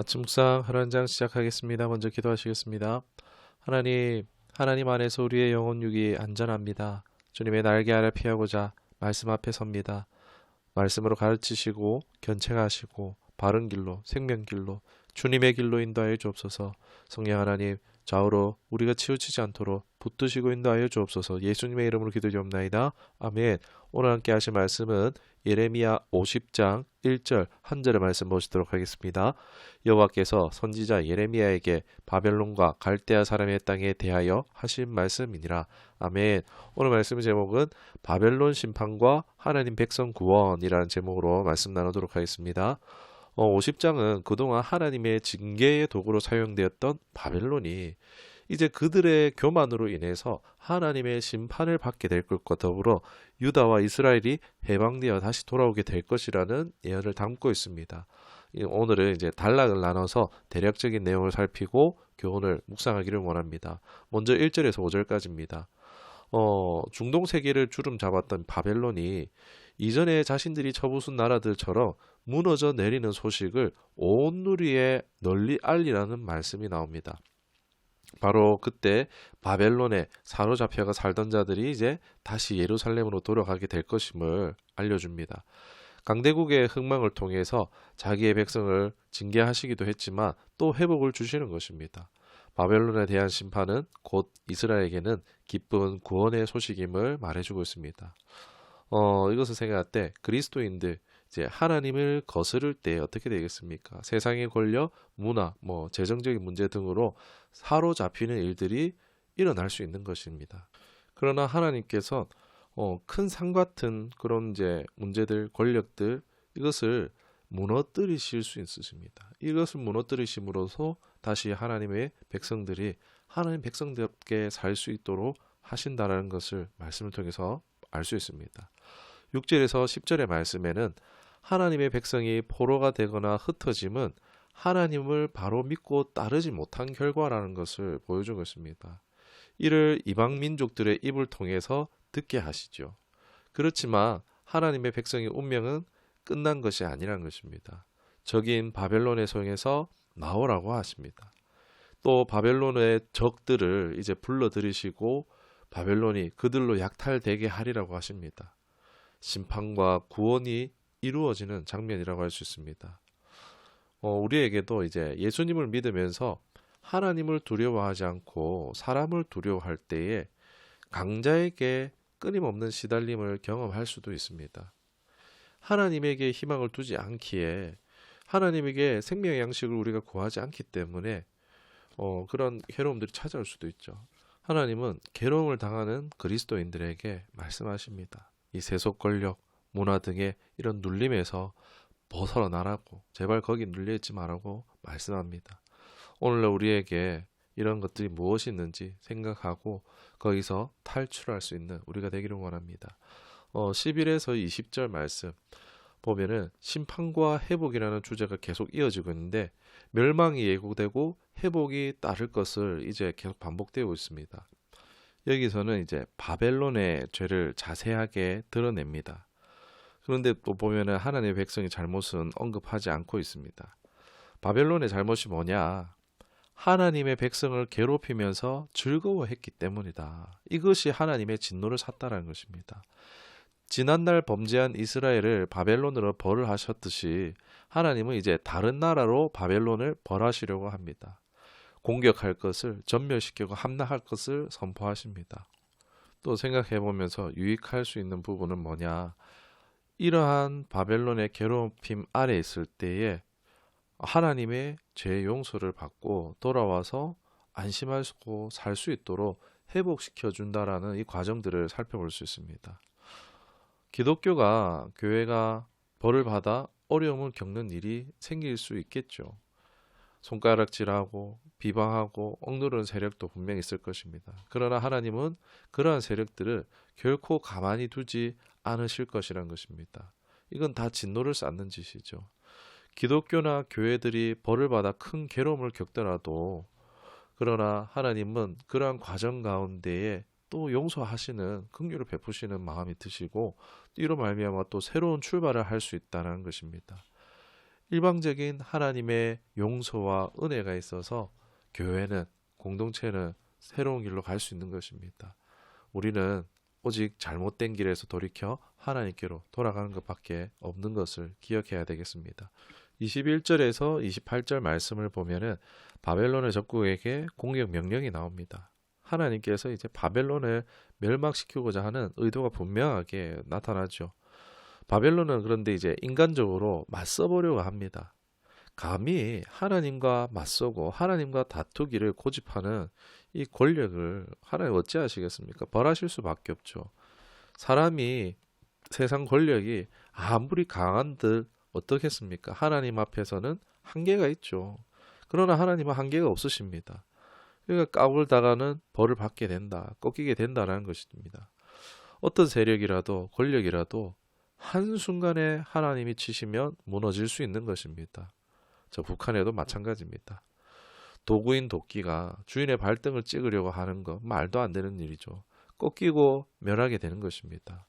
아침 묵상 하나님 장 시작하겠습니다. 먼저 기도하시겠습니다. 하나님 안에서 우리의 영혼 육이 안전합니다. 주님의 날개 아래 피하고자 말씀 앞에 섭니다. 말씀으로 가르치시고 견책하시고 바른 길로 생명길로 주님의 길로 인도하여 주옵소서. 성령 하나님 좌우로 우리가 치우치지 않도록 붙드시고 인도하여 주옵소서. 예수님의 이름으로 기도드리옵나이다. 아멘. 오늘 함께 하실 말씀은 예레미야 50장 1절 한 절의 말씀 보시도록 하겠습니다. 여호와께서 선지자 예레미야에게 바벨론과 갈대아 사람의 땅에 대하여 하신 말씀이니라. 아멘. 오늘 말씀의 제목은 바벨론 심판과 하나님 백성 구원이라는 제목으로 말씀 나누도록 하겠습니다. 50장은 그동안 하나님의 징계의 도구로 사용되었던 바벨론이 이제 그들의 교만으로 인해서 하나님의 심판을 받게 될 것과 더불어 유다와 이스라엘이 해방되어 다시 돌아오게 될 것이라는 예언을 담고 있습니다. 오늘은 이제 단락을 나눠서 대략적인 내용을 살피고 교훈을 묵상하기를 원합니다. 먼저 1절에서 5절까지입니다. 중동 세계를 주름 잡았던 바벨론이 이전에 자신들이 쳐부순 나라들처럼 무너져 내리는 소식을 온 누리에 널리 알리라는 말씀이 나옵니다. 바로 그때 바벨론에 사로잡혀가 살던 자들이 이제 다시 예루살렘으로 돌아가게 될 것임을 알려줍니다. 강대국의 흥망을 통해서 자기의 백성을 징계하시기도 했지만 또 회복을 주시는 것입니다. 바벨론에 대한 심판은 곧 이스라엘에게는 기쁜 구원의 소식임을 말해주고 있습니다. 이것을 생각할 때 그리스도인들 이제 하나님을 거스를 때 어떻게 되겠습니까? 세상의 권력, 문화, 재정적인 문제 등으로 사로잡히는 일들이 일어날 수 있는 것입니다. 그러나 하나님께서 큰 산 같은 그런 이제 문제들, 권력들 이것을 무너뜨리실 수 있으십니다. 이것을 무너뜨리심으로써 다시 하나님의 백성들이 하나님 백성답게 살 수 있도록 하신다라는 것을 말씀을 통해서 알 수 있습니다. 6절에서 10절의 말씀에는 하나님의 백성이 포로가 되거나 흩어짐은 하나님을 바로 믿고 따르지 못한 결과라는 것을 보여주고 있습니다. 이를 이방 민족들의 입을 통해서 듣게 하시죠. 그렇지만 하나님의 백성의 운명은 끝난 것이 아니라는 것입니다. 적인 바벨론의 손에서 나오라고 하십니다. 또 바벨론의 적들을 이제 불러들이시고 바벨론이 그들로 약탈되게 하리라고 하십니다. 심판과 구원이 이루어지는 장면이라고 할 수 있습니다. 우리에게도 이제 예수님을 믿으면서 하나님을 두려워하지 않고 사람을 두려워할 때에 강자에게 끊임없는 시달림을 경험할 수도 있습니다. 하나님에게 희망을 두지 않기에 하나님에게 생명의 양식을 우리가 구하지 않기 때문에 그런 괴로움들이 찾아올 수도 있죠. 하나님은 괴로움을 당하는 그리스도인들에게 말씀하십니다. 이 세속 권력, 문화 등의 이런 눌림에서 벗어나라고 제발 거기 눌려있지 말라고 말씀합니다. 오늘날 우리에게 이런 것들이 무엇이 있는지 생각하고 거기서 탈출할 수 있는 우리가 되기를 원합니다. 11에서 20절 말씀 보면은 심판과 회복이라는 주제가 계속 이어지고 있는데 멸망이 예고되고 회복이 따를 것을 이제 계속 반복되고 있습니다. 여기서는 이제 바벨론의 죄를 자세하게 드러냅니다. 그런데 또 보면은 하나님의 백성의 잘못은 언급하지 않고 있습니다. 바벨론의 잘못이 뭐냐? 하나님의 백성을 괴롭히면서 즐거워했기 때문이다. 이것이 하나님의 진노를 샀다라는 것입니다. 지난날 범죄한 이스라엘을 바벨론으로 벌하셨듯이 하나님은 이제 다른 나라로 바벨론을 벌하시려고 합니다. 공격할 것을 전멸시키고 함락할 것을 선포하십니다. 또 생각해 보면서 유익할 수 있는 부분은 뭐냐? 이러한 바벨론의 괴롭힘 아래 있을 때에 하나님의 죄 용서를 받고 돌아와서 안심하고 살 수 있도록 회복시켜 준다라는 이 과정들을 살펴볼 수 있습니다. 기독교가 교회가 벌을 받아 어려움을 겪는 일이 생길 수 있겠죠. 손가락질하고 비방하고 억누르는 세력도 분명히 있을 것입니다. 그러나 하나님은 그러한 세력들을 결코 가만히 두지 않으실 것이란 것입니다. 이건 다 진노를 쌓는 짓이죠. 기독교나 교회들이 벌을 받아 큰 괴로움을 겪더라도 그러나 하나님은 그러한 과정 가운데에 또 용서하시는 긍휼을 베푸시는 마음이 드시고 이로 말미암아 또 새로운 출발을 할 수 있다는 것입니다. 일방적인 하나님의 용서와 은혜가 있어서 교회는, 공동체는 새로운 길로 갈 수 있는 것입니다. 우리는 오직 잘못된 길에서 돌이켜 하나님께로 돌아가는 것밖에 없는 것을 기억해야 되겠습니다. 21절에서 28절 말씀을 보면은 바벨론의 적국에게 공격 명령이 나옵니다. 하나님께서 이제 바벨론을 멸망시키고자 하는 의도가 분명하게 나타나죠. 바벨론은 그런데 이제 인간적으로 맞서보려고 합니다. 감히 하나님과 맞서고 하나님과 다투기를 고집하는 이 권력을 하나님 어찌하시겠습니까? 벌하실 수밖에 없죠. 사람이, 세상 권력이 아무리 강한 듯 어떻겠습니까? 하나님 앞에서는 한계가 있죠. 그러나 하나님은 한계가 없으십니다. 그러니까 까불다가는 벌을 받게 된다, 꺾이게 된다라는 것입니다. 어떤 세력이라도 권력이라도 한순간에 하나님이 치시면 무너질 수 있는 것입니다. 저 북한에도 마찬가지입니다. 도구인 도끼가 주인의 발등을 찍으려고 하는 거 말도 안 되는 일이죠. 꺾이고 멸하게 되는 것입니다.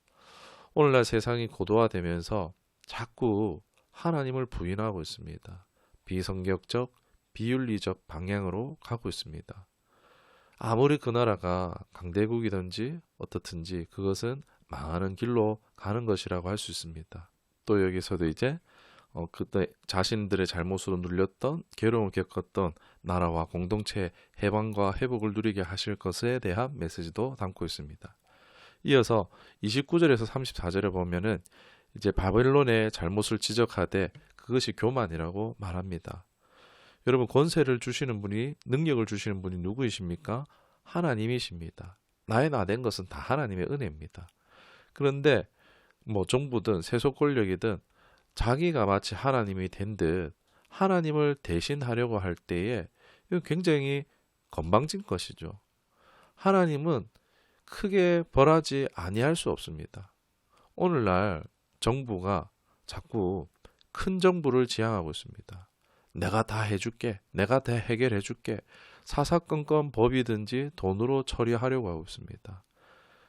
오늘날 세상이 고도화되면서 자꾸 하나님을 부인하고 있습니다. 비성경적, 비윤리적 방향으로 가고 있습니다. 아무리 그 나라가 강대국이든지 어떻든지 그것은 망하는 길로 가는 것이라고 할 수 있습니다. 또 여기서도 이제 그때 자신들의 잘못으로 눌렸던, 괴로움을 겪었던 나라와 공동체의 해방과 회복을 누리게 하실 것에 대한 메시지도 담고 있습니다. 이어서 29절에서 34절에 보면은 이제 바벨론의 잘못을 지적하되 그것이 교만이라고 말합니다. 여러분, 권세를 주시는 분이, 능력을 주시는 분이 누구이십니까? 하나님이십니다. 나의 나된 것은 다 하나님의 은혜입니다. 그런데 뭐 정부든 세속 권력이든 자기가 마치 하나님이 된 듯 하나님을 대신하려고 할 때에 이건 굉장히 건방진 것이죠. 하나님은 크게 벌하지 아니할 수 없습니다. 오늘날 정부가 자꾸 큰 정부를 지향하고 있습니다. 내가 다 해줄게, 내가 다 해결해줄게, 사사건건 법이든지 돈으로 처리하려고 하고 있습니다.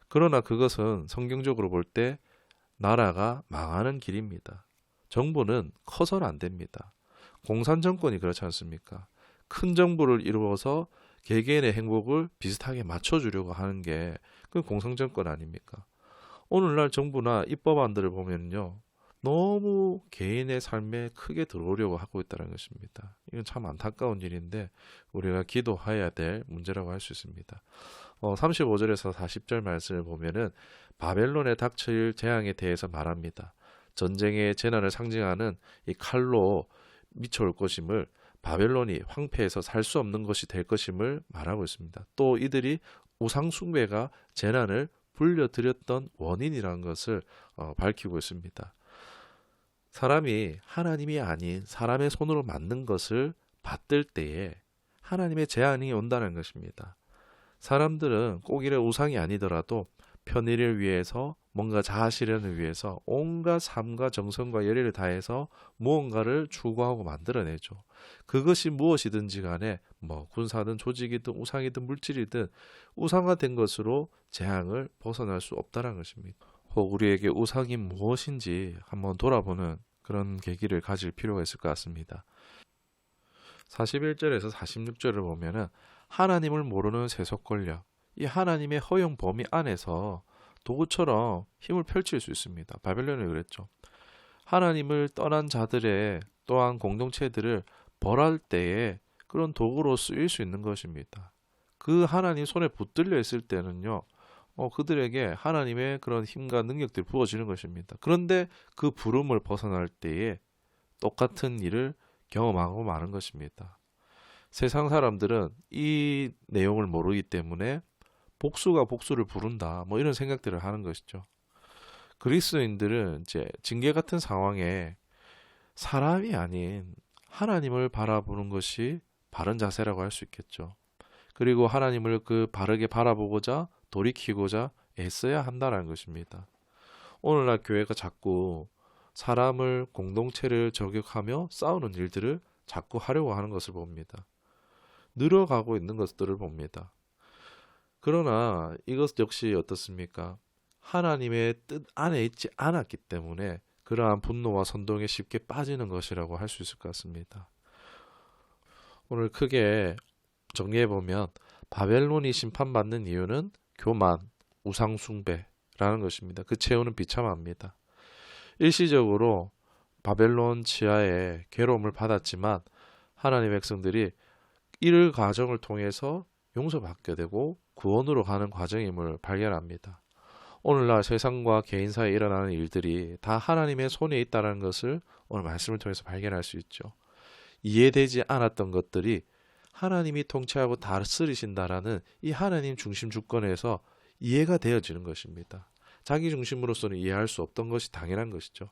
그러나 그것은 성경적으로 볼 때 나라가 망하는 길입니다. 정부는 커서는 안 됩니다. 공산정권이 그렇지 않습니까? 큰 정부를 이루어서 개개인의 행복을 비슷하게 맞춰주려고 하는 게 그 공산정권 아닙니까? 오늘날 정부나 입법안들을 보면요, 너무 개인의 삶에 크게 들어오려고 하고 있다는 것입니다. 이건 참 안타까운 일인데 우리가 기도해야 될 문제라고 할 수 있습니다. 35절에서 40절 말씀을 보면은 바벨론에 닥칠 재앙에 대해서 말합니다. 전쟁의 재난을 상징하는 이 칼로 미쳐올 것임을, 바벨론이 황폐해서 살 수 없는 것이 될 것임을 말하고 있습니다. 또 이들이 우상 숭배가 재난을 불려들였던 원인이라는 것을 밝히고 있습니다. 사람이 하나님이 아닌 사람의 손으로 만든 것을 받들 때에 하나님의 재앙이 온다는 것입니다. 사람들은 꼭 이래 우상이 아니더라도 편의를 위해서, 뭔가 자아 실현을 위해서 온갖 삶과 정성과 열의를 다해서 무언가를 추구하고 만들어내죠. 그것이 무엇이든지 간에 뭐 군사든 조직이든 우상이든 물질이든 우상화된 것으로 재앙을 벗어날 수 없다는 것입니다. 혹 우리에게 우상이 무엇인지 한번 돌아보는 그런 계기를 가질 필요가 있을 것 같습니다. 41절에서 46절을 보면은 하나님을 모르는 세속 권력, 이 하나님의 허용 범위 안에서 도구처럼 힘을 펼칠 수 있습니다. 바벨론이 그랬죠. 하나님을 떠난 자들의 또한 공동체들을 벌할 때에 그런 도구로 쓰일 수 있는 것입니다. 그 하나님 손에 붙들려 있을 때는요, 그들에게 하나님의 그런 힘과 능력들이 부어지는 것입니다. 그런데 그 부름을 벗어날 때에 똑같은 일을 경험하고 마는 것입니다. 세상 사람들은 이 내용을 모르기 때문에 복수가 복수를 부른다, 뭐 이런 생각들을 하는 것이죠. 그리스도인들은 이제 징계 같은 상황에 사람이 아닌 하나님을 바라보는 것이 바른 자세라고 할 수 있겠죠. 그리고 하나님을 그 바르게 바라보고자 돌이키고자 애써야 한다는 것입니다. 오늘날 교회가 자꾸 사람을, 공동체를 저격하며 싸우는 일들을 자꾸 하려고 하는 것을 봅니다. 늘어가고 있는 것들을 봅니다. 그러나 이것 역시 어떻습니까? 하나님의 뜻 안에 있지 않았기 때문에 그러한 분노와 선동에 쉽게 빠지는 것이라고 할 수 있을 것 같습니다. 오늘 크게 정리해보면 바벨론이 심판받는 이유는 교만, 우상숭배라는 것입니다. 그 최후는 비참합니다. 일시적으로 바벨론 치하에 괴로움을 받았지만 하나님의 백성들이 이를 과정을 통해서 용서받게 되고 구원으로 가는 과정임을 발견합니다. 오늘날 세상과 개인 사이에 일어나는 일들이 다 하나님의 손에 있다는 것을 오늘 말씀을 통해서 발견할 수 있죠. 이해되지 않았던 것들이 하나님이 통치하고 다스리신다라는 이 하나님 중심 주권에서 이해가 되어지는 것입니다. 자기 중심으로서는 이해할 수 없던 것이 당연한 것이죠.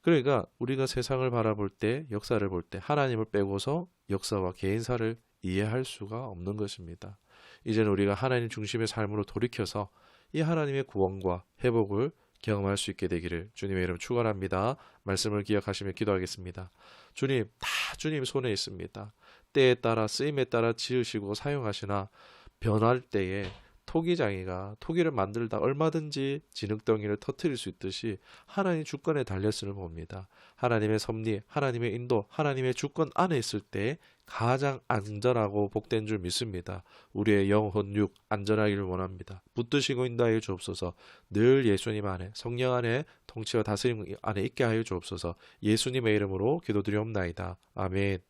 그러니까 우리가 세상을 바라볼 때, 역사를 볼 때 하나님을 빼고서 역사와 개인사를 이해할 수가 없는 것입니다. 이제는 우리가 하나님 중심의 삶으로 돌이켜서 이 하나님의 구원과 회복을 경험할 수 있게 되기를 주님의 이름 축원합니다. 말씀을 기억하시며 기도하겠습니다. 주님, 다 주님 손에 있습니다. 때에 따라 쓰임에 따라 지으시고 사용하시나 변할 때에 토기장이가 토기를 만들다 얼마든지 진흙덩이를 터뜨릴 수 있듯이 하나님 주권에 달렸음을 봅니다. 하나님의 섭리, 하나님의 인도, 하나님의 주권 안에 있을 때 가장 안전하고 복된 줄 믿습니다. 우리의 영혼 육 안전하기를 원합니다. 붙드시고 인도하여 주옵소서. 늘 예수님 안에 성령 안에 통치와 다스림 안에 있게 하여 주옵소서. 예수님의 이름으로 기도드리옵나이다. 아멘.